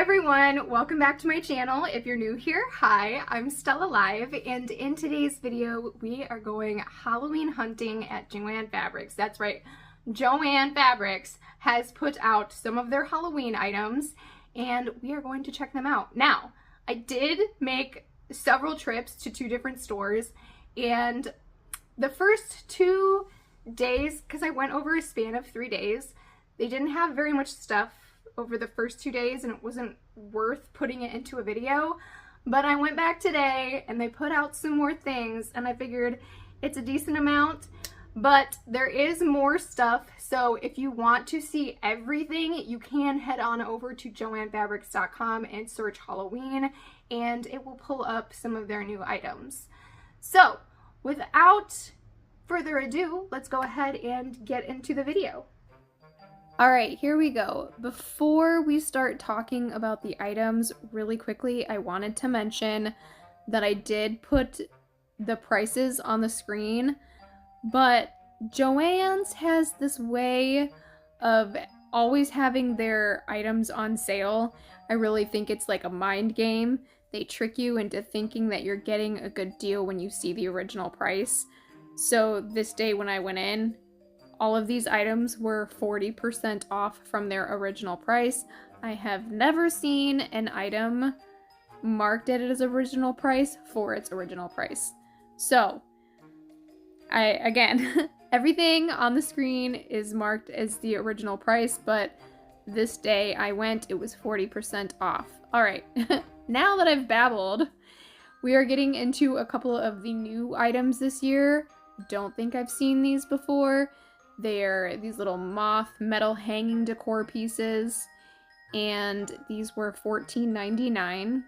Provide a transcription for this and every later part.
everyone, welcome back to my channel. If you're new here, hi, I'm StellaLive, and in today's video we are going Halloween hunting at JoAnn Fabrics. That's right, JoAnn Fabrics has put out some of their Halloween items and we are going to check them out. Now, I did make several trips to two different stores, and the first 2 days, because I went over a span of 3 days, they didn't have very much stuff over the first 2 days and it wasn't worth putting it into a video. But I went back today and they put out some more things and I figured it's a decent amount, but there is more stuff. So if you want to see everything, you can head on over to JoAnnFabrics.com and search Halloween and it will pull up some of their new items. So without further ado, let's go ahead and get into the video. All right, here we go. Before we start talking about the items really quickly, I wanted to mention that I did put the prices on the screen, but JoAnn's has this way of always having their items on sale. I really think it's like a mind game. They trick you into thinking that you're getting a good deal when you see the original price. So this day when I went in, all of these items were 40% off from their original price. I have never seen an item marked at its original price for its original price. So, again, everything on the screen is marked as the original price, but this day I went, it was 40% off. All right, now that I've babbled, we are getting into a couple of the new items this year. Don't think I've seen these before. They're these little moth metal hanging decor pieces, and these were $14.99.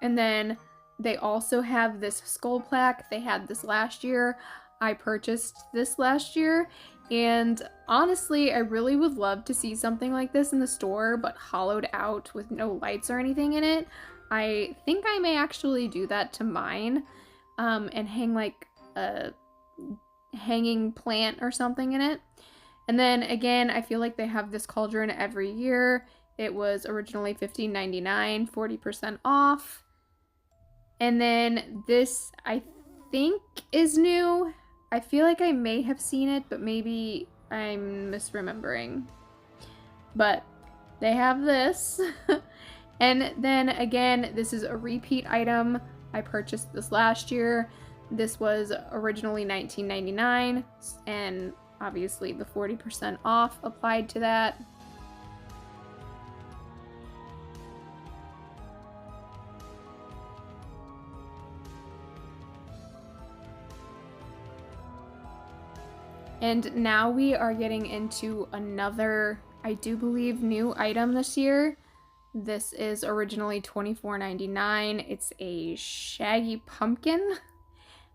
And then they also have this skull plaque. They had this last year. I purchased this last year, and honestly, I really would love to see something like this in the store, but hollowed out with no lights or anything in it. I think I may actually do that to mine, and hang like a hanging plant or something in it. And then again, I feel like they have this cauldron every year. It was originally $15.99, 40% off. And then this, I think, is new. I feel like I may have seen it, but maybe I'm misremembering. But they have this. And then again, this is a repeat item. I purchased this last year. This was originally $19.99, and obviously the 40% off applied to that. And now we are getting into another, I do believe, new item this year. This is originally $24.99. It's a shaggy pumpkin.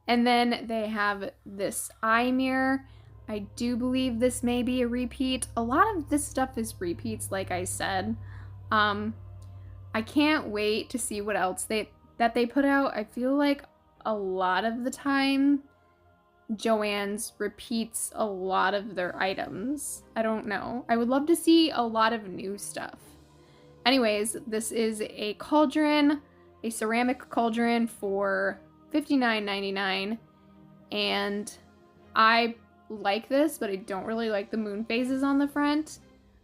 And then they have this eye mirror. I do believe this may be a repeat. A lot of this stuff is repeats, like I said. I can't wait to see what else they put out. I feel like a lot of the time JoAnn's repeats a lot of their items. I don't know. I would love to see a lot of new stuff. Anyways, this is a cauldron, a ceramic cauldron for $59.99, and I like this, but I don't really like the moon phases on the front.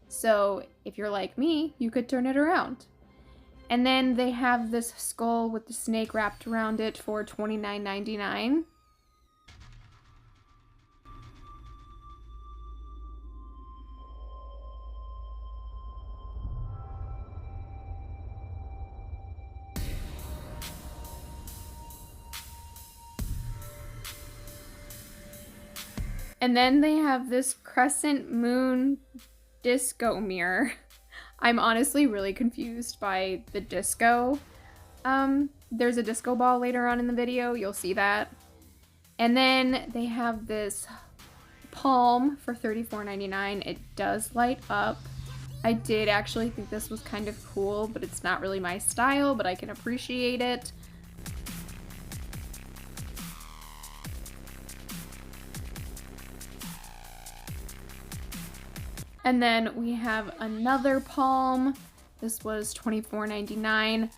So if you're like me, you could turn it around. And then they have this skull with the snake wrapped around it for $29.99. And then they have this crescent moon disco mirror. I'm honestly really confused by the disco. There's a disco ball later on in the video, you'll see that. And then they have this palm for $34.99. It does light up. I did actually think this was kind of cool, but it's not really my style, but I can appreciate it. And then we have another palm. This was $24.99.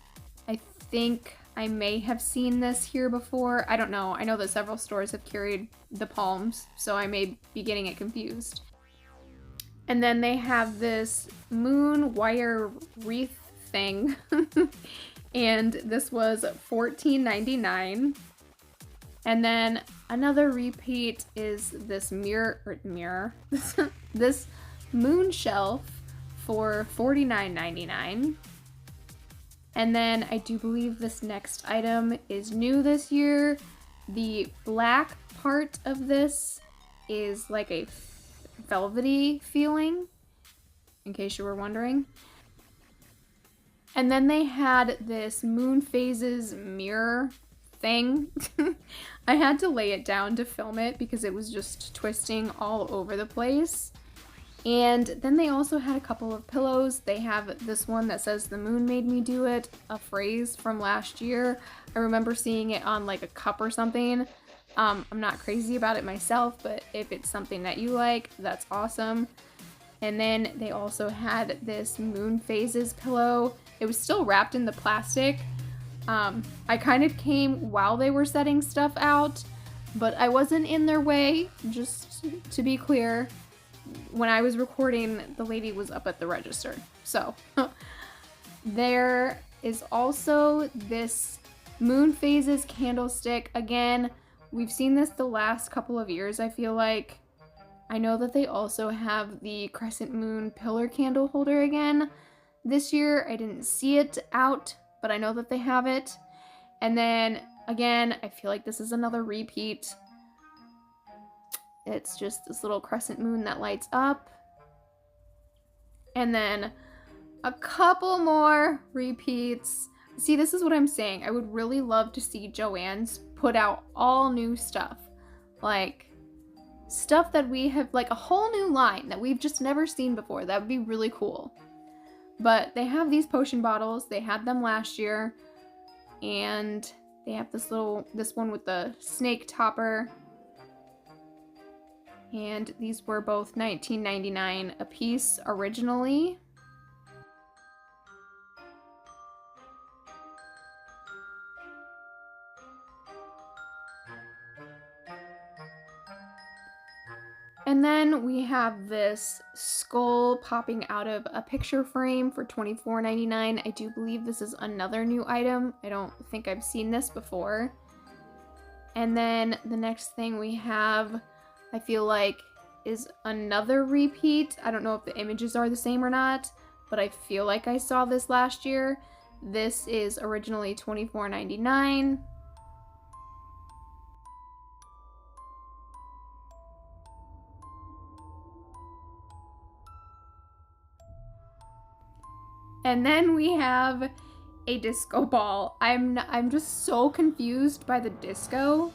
I think I may have seen this here before. I don't know. I know that several stores have carried the palms, so I may be getting it confused. And then they have this moon wire wreath thing. And this was $14.99. And then another repeat is this this moon shelf for $49.99. And then I do believe this next item is new this year. The black part of this is like a velvety feeling, in case you were wondering. And then they had this moon phases mirror thing. I had to lay it down to film it because it was just twisting all over the place. And then they also had a couple of pillows. They have this one that says "The moon made me do it," a phrase from last year. I remember seeing it on like a cup or something. I'm not crazy about it myself, but if it's something that you like, that's awesome. And then they also had this moon phases pillow. It was still wrapped in the plastic. I kind of came while they were setting stuff out, but I wasn't in their way, just to be clear. When I was recording, the lady was up at the register. So there is also this moon phases candlestick. Again, we've seen this the last couple of years, I feel like. I know that they also have the crescent moon pillar candle holder again. This year, I didn't see it out, but I know that they have it. And then, again, I feel like this is another repeat. It's just this little crescent moon that lights up. And then a couple more repeats. See, this is what I'm saying. I would really love to see JoAnn's put out all new stuff. Like, stuff that we have, like a whole new line that we've just never seen before. That would be really cool. But they have these potion bottles. They had them last year. And they have this one with the snake topper. And these were both $19.99 a piece originally. And then we have this skull popping out of a picture frame for $24.99. I do believe this is another new item. I don't think I've seen this before. And then the next thing we have, I feel like, is another repeat. I don't know if the images are the same or not, but I feel like I saw this last year. This is originally $24.99. And then we have a disco ball. I'm just so confused by the disco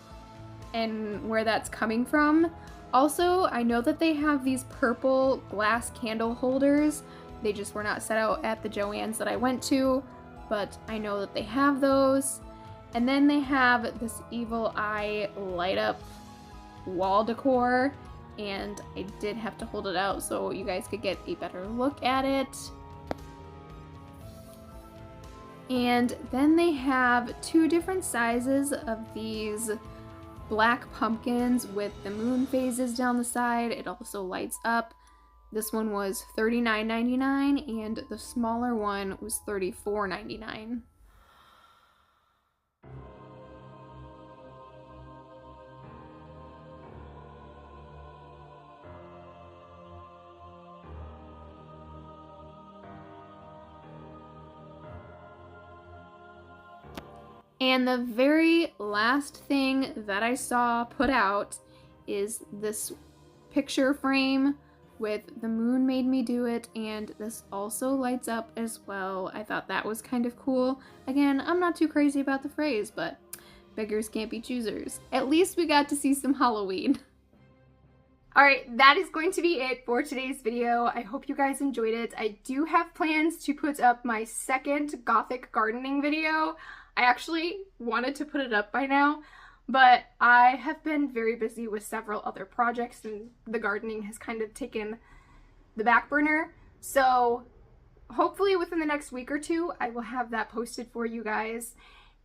and where that's coming from. Also, I know that they have these purple glass candle holders. They just were not set out at the JoAnn's that I went to, but I know that they have those. And then they have this evil eye light up wall decor, and I did have to hold it out so you guys could get a better look at it. And then they have two different sizes of these black pumpkins with the moon phases down the side. It also lights up. This one was $39.99 and the smaller one was $34.99. And the very last thing that I saw put out is this picture frame with "The moon made me do it," and this also lights up as well. I thought that was kind of cool. Again, I'm not too crazy about the phrase, but beggars can't be choosers. At least we got to see some Halloween. Alright, that is going to be it for today's video. I hope you guys enjoyed it. I do have plans to put up my second Gothic gardening video. I actually wanted to put it up by now, but I have been very busy with several other projects and the gardening has kind of taken the back burner. So hopefully within the next week or two, I will have that posted for you guys.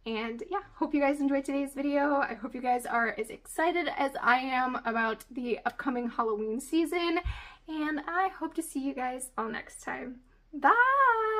And yeah, hope you guys enjoyed today's video. I hope you guys are as excited as I am about the upcoming Halloween season. And I hope to see you guys all next time. Bye!